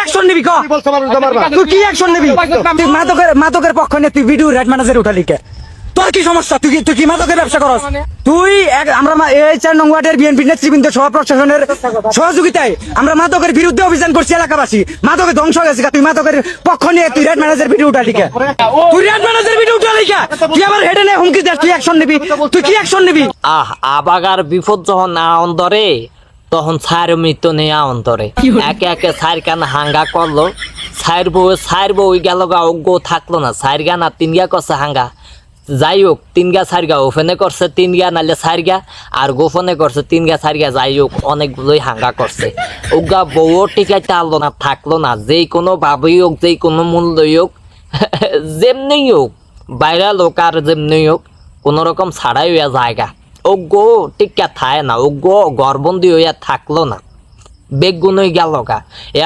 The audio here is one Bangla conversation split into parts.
অ্যাকশন নিবি ক তুই কি অ্যাকশন নিবি তুই মাদকের পক্ষ নিয়ে তুই ভিডিও রেড ম্যানেজার উঠালি কে তোর কি সমস্যা তুই কি মাদকের ব্যবসা করস তুই আমরা এই 4 নং ওয়ার্ডের বিএনপি নেতৃবৃন্দ সহ প্রশাসনের সহযোগিতায় আমরা মাদকের বিরুদ্ধে অভিযান করছি এলাকাবাসী মাদকে ধ্বংস হয়ে গেছে তুই মাদকের পক্ষ নিয়ে তুই রেড ম্যানেজার ভিডিও উঠালি কে তুই রেড ম্যানেজার ভিডিও উঠালি কে তুই আবার হেডে নে হুমকি দেস তুই অ্যাকশন নিবি তুই কি অ্যাকশন নিবি আবাগার বিপদ যখন না অন্তরে তখন ছায়ের মৃত্যু নেই অন্তরে একে একে ছায়ের কান হাঙ্গা করলো ছায়ের বউ গেল গা অজ্ঞ থাকলো না ছায়ের গা না 3 গা করছে হাঙ্গা যাই হোক 3 গা 4 গা ওপেনে করছে 3 গা নাহলে 4 গা আর গোপনে করছে 3 গা 4 গা যাই হোক অনেকগুলোই হাঙ্গা করছে ওগা বউও টিকাইতে আলো না থাকলো না যেই কোনো ভাবেই হোক যেই কোনো মূল্যই হোক যেমনি হোক বাইরা লোক আর যেমনি হোক কোনো রকম ছাড়াই হইয়া জায়গা অজ্ঞ টিকা থায় না অজ্ঞ গর্বন্দি হইয়া থাকলো না বেগুন হয়ে গেল গা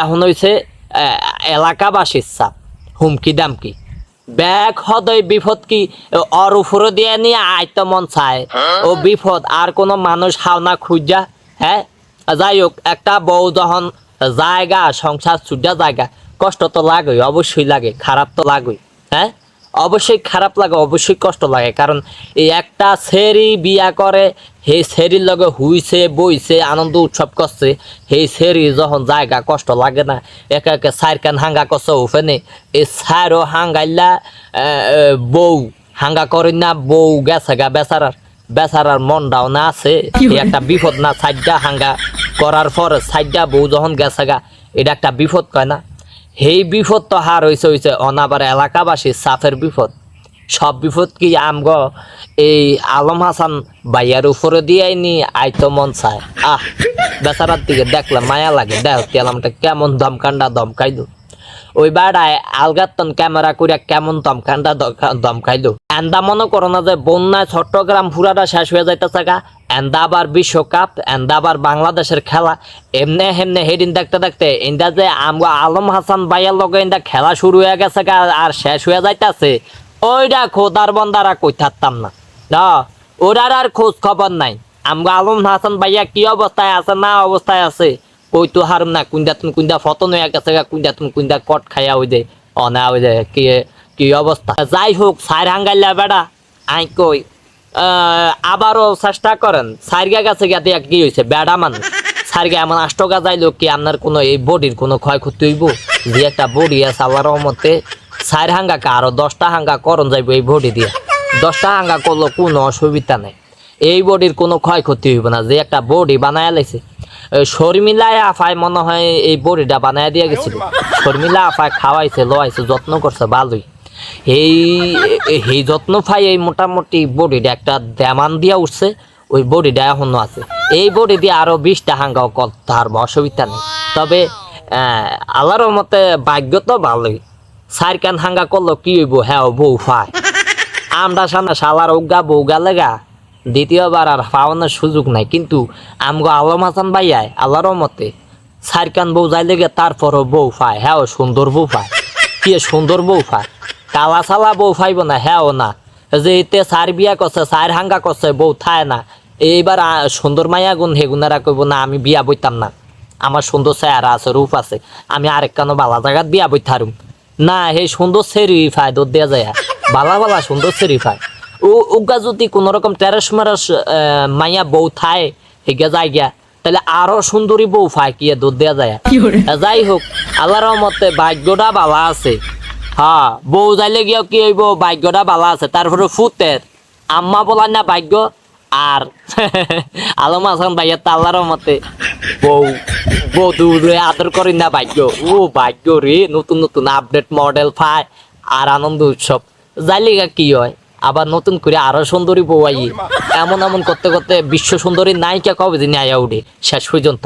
এখন হয়েছে এলাকাবাসীর চাপ হুমকি দামকি ব্যাগ হদয় বিপদ কি ওর উপরে দিয়ে নিয়ে আইতে মন চায় ও বিপদ আর কোনো মানুষ হাওনা খুঁজা হ্যাঁ যাই হোক একটা বউ যখন জায়গা সংসার ছুটা জায়গা কষ্ট তো লাগে অবশ্যই লাগে খারাপ তো লাগে হ্যাঁ অবশ্যই খারাপ লাগে অবশ্যই কষ্ট লাগে কারণ এই একটা ছেড়ি বিয়া করে সেই ছেড়ির লগে হুইছে বইছে আনন্দ উৎসব করছে সেই ছেড়ি যখন জায়গা কষ্ট লাগে না একে একে সাইর কান হাঙ্গা করছে ওফেনে এই সাইরও হাঙ্গাইলা বউ হাঙ্গা করি না বউ গেছে গা বেচারার মনটাও না আছে একটা বিপদ না সাইডটা হাঙ্গা করার পরে সাইডটা বউ যখন গেছে গা এটা একটা বিপদ কয় না সেই বিপদ তো হার হয়েছে অনাবার এলাকাবাসীর সাফের বিপদ সব বিপদ কি আমগ এই আলম হাসান ভাইয়ার উপরে দিয়ে নি আইতো মন চায় বেচারার দিকে দেখলাম মায়া লাগে দেখ তেলামটা কেমন দমকাইলো ওই বাড়ায় আলগাতন ক্যামেরা করিয়া কেমন দমকাইলো এন্দা মনে করো না যে বন্যায় চট্টগ্রাম পুরাটা শেষ হয়ে যাইতেছে গা এন্দা আবার বিশ্বকাপ এন্দা আবার বাংলাদেশের খেলা এমনে হেমনে হেদিন দেখতে এন্দা যে আমরা আলম হাসান ভাইয়ার লগে এন্দা খেলা শুরু হয়ে গেছে গা আর শেষ হয়ে যাইতেছে ওইটা খোদার বন্দারা কই থাকতাম না ওরার আর খোঁজ খবর নাই আমরা আলম হাসান ভাইয়া কি অবস্থায় আছে না অবস্থায় আছে কই তো হারম না কুন্দা ফতন হয়ে গেছে গা কুন্দা কট খাইয়া হই যায় অনা হই যায় কি অবস্থা যাই হোক সাইর হাঙ্গাইলা বেড়া আই কই আবারও চেষ্টা করেন সাইরগা গেছে গা দেখ কি হয়েছে বেড়া মানুষ সাইরগা এমন আষ্টগা যাইলো কি আপনার কোনো এই বডির কোনো ক্ষয়ক্ষতি হইব যে একটা বডি আছে আল্লাহর রহমতে সাইর হাঙ্গাকে আরো 10টা হাঙ্গা করণ যাইব এই বডি দিয়ে 10টা হাঙ্গা করলো কোনো অসুবিধা নেই এই বডির কোনো ক্ষয়ক্ষতি হইব না যে একটা বডি বানায় লাইছে শর্মিলায় আফায় মনে হয় এই বড়িটা বানায় দিয়ে গেছিল শর্মিলা আফায় খাওয়াইছে লোয়াইছে যত্ন করছে ভালোই এই যত্ন পাই এই মোটামুটি বডিটা একটা দেমান দিয়া উঠছে ওই বডিটা এখনো আছে এই বডি দিয়ে আরো 20টা হাঙ্গাও করতে পারবো অসুবিধা নেই তবে আল্লাহর মতে ভাগ্য তো ভালোই সাইর কান হাঙ্গা করলো কি হইব হ্যাঁ বউ ফায় আমরা সামনে শালার উগা বউগা লেগা দ্বিতীয়বার আর পাওয়ানোর সুযোগ নাই কিন্তু আমগো আলম হাসান ভাইয়ায় আল্লাহর মতে সাইরকান বউ যাই লেগে তারপরও বউ পায় হ্যাঁ সুন্দর বউ পায় কি সুন্দর বউ পায় কালা সালা বউ পাইব না হ্যাঁ না যে এতে সার বিয়া করছে সাইর হাঙ্গা করছে বউ থায় না এইবার সুন্দর মাইয়া গুণ হেগুনারা কইব না আমি বিয়া বইতাম না আমার সুন্দর চেহারা আছে রূপ আছে আমি আরেক কানো বালা জায়গাত বিয়া বই থারুম না সেই সুন্দর সেরি ফায় দৌড় দেওয়া যায় বালা সুন্দর সেরি ফায় উগা যদি কোন রকম টেরেস মেরেস মাইয়া বউ থায় হেগে যায় গিয়া তাহলে আরো সুন্দরী বউ ফায় কি দুধ দেওয়া যায় যাই হোক আল্লাহর রহমতে ভাগ্যটা বালা আছে হ্যাঁ বউ যাইলে গিয়া কি হইব ভাগ্যটা বালা আছে তারপরে ফুতের আম্মা বলার না ভাগ্য আর আলম হাসান ভাইয়া তো আল্লাহর রহমতে বউ দূরে আদর করি না ভাগ্য ও ভাগ্য রে নতুন আপডেট মডেল পায় আর আনন্দ উৎসব যাইলে কি হয় আবার নতুন করে আরো সুন্দরী বউ আই এমন করতে বিশ্ব সুন্দরী নায়িকা কবে দিন আয়া উঠে শেষ পর্যন্ত